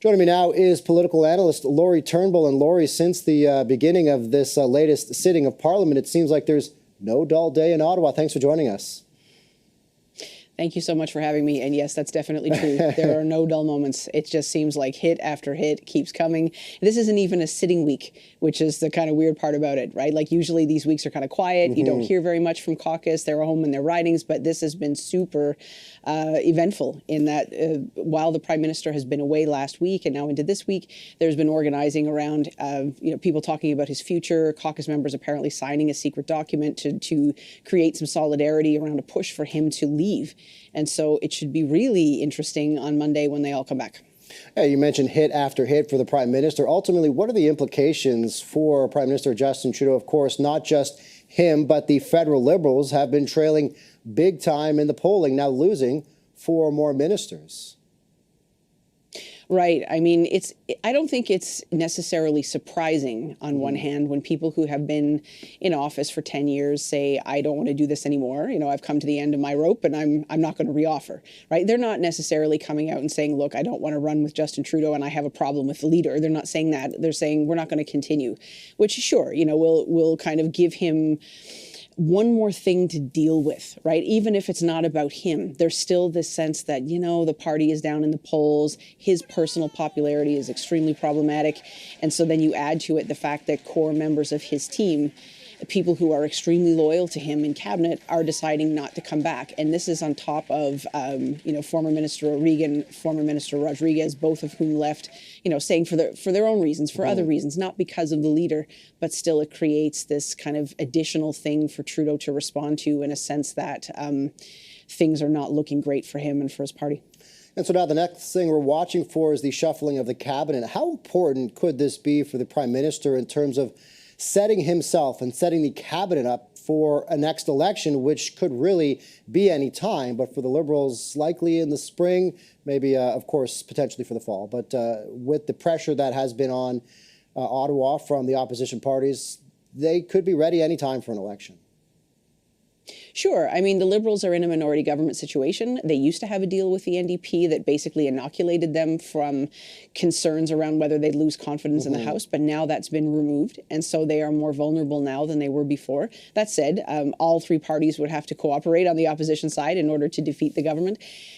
Joining me now is political analyst Lori Turnbull. And Lori, since the beginning of this latest sitting of Parliament, it seems like there's no dull day in Ottawa. Thanks for joining us. Thank you so much for having me. And yes, that's definitely true. There are no dull moments. It just seems like hit after hit keeps coming. This isn't even a sitting week, which is the kind of weird part about it, right? Like usually these weeks are kind of quiet. You don't hear very much from caucus. They're home in their ridings, but this has been super eventful in that while the Prime Minister has been away last week and now into this week, there's been organizing around people talking about his future, caucus members apparently signing a secret document to create some solidarity around a push for him to leave. And so it should be really interesting on Monday when they all come back. Yeah, you mentioned hit after hit for the Prime Minister. Ultimately, what are the implications for Prime Minister Justin Trudeau? Of course, not just him, but the federal Liberals have been trailing big time in the polling, now losing 4 more ministers. Right. I mean, I don't think it's necessarily surprising on one hand when people who have been in office for 10 years say, I don't want to do this anymore. You know, I've come to the end of my rope and I'm not going to reoffer. Right. They're not necessarily coming out and saying, look, I don't want to run with Justin Trudeau and I have a problem with the leader. They're not saying that. They're saying we're not going to continue, which sure, we'll kind of give him one more thing to deal with, right? Even if it's not about him, there's still this sense that, the party is down in the polls. His personal popularity is extremely problematic. And so then you add to it the fact that core members of his team, people who are extremely loyal to him in cabinet, are deciding not to come back. And this is on top of, former Minister O'Regan, former Minister Rodriguez, both of whom left, saying for their own reasons, for other reasons, not because of the leader, but still it creates this kind of additional thing for Trudeau to respond to in a sense that things are not looking great for him and for his party. And so now the next thing we're watching for is the shuffling of the cabinet. How important could this be for the Prime Minister in terms of setting himself and setting the cabinet up for a next election, which could really be any time, but for the Liberals, likely in the spring, maybe, of course, potentially for the fall. But with the pressure that has been on Ottawa from the opposition parties, they could be ready any time for an election. Sure. I mean, the Liberals are in a minority government situation. They used to have a deal with the NDP that basically inoculated them from concerns around whether they'd lose confidence in the House, but now that's been removed. And so they are more vulnerable now than they were before. That said, all 3 parties would have to cooperate on the opposition side in order to defeat the government.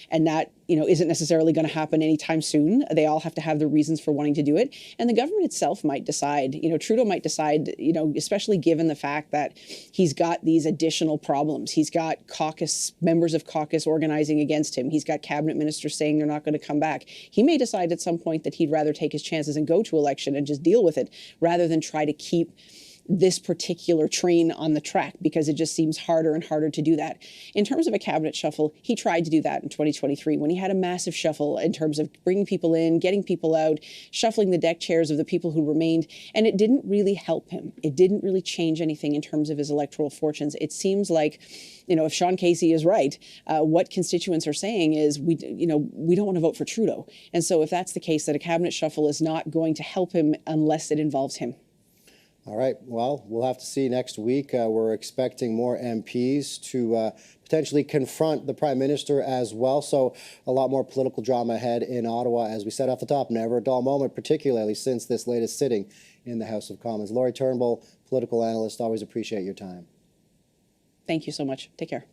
And that, isn't necessarily going to happen anytime soon. They all have to have the reasons for wanting to do it. And the government itself might decide, Trudeau might decide, especially given the fact that he's got these additional problems. He's got members of caucus organizing against him. He's got cabinet ministers saying they're not going to come back. He may decide at some point that he'd rather take his chances and go to election and just deal with it rather than try to keep this particular train on the track, because it just seems harder and harder to do that. In terms of a cabinet shuffle, he tried to do that in 2023 when he had a massive shuffle in terms of bringing people in, getting people out, shuffling the deck chairs of the people who remained, and it didn't really help him. It didn't really change anything in terms of his electoral fortunes. It seems like, if Sean Casey is right, what constituents are saying is we don't want to vote for Trudeau. And so if that's the case, that a cabinet shuffle is not going to help him unless it involves him. All right. Well, we'll have to see next week. We're expecting more MPs to potentially confront the Prime Minister as well. So a lot more political drama ahead in Ottawa. As we said off the top, never a dull moment, particularly since this latest sitting in the House of Commons. Lori Turnbull, political analyst, always appreciate your time. Thank you so much. Take care.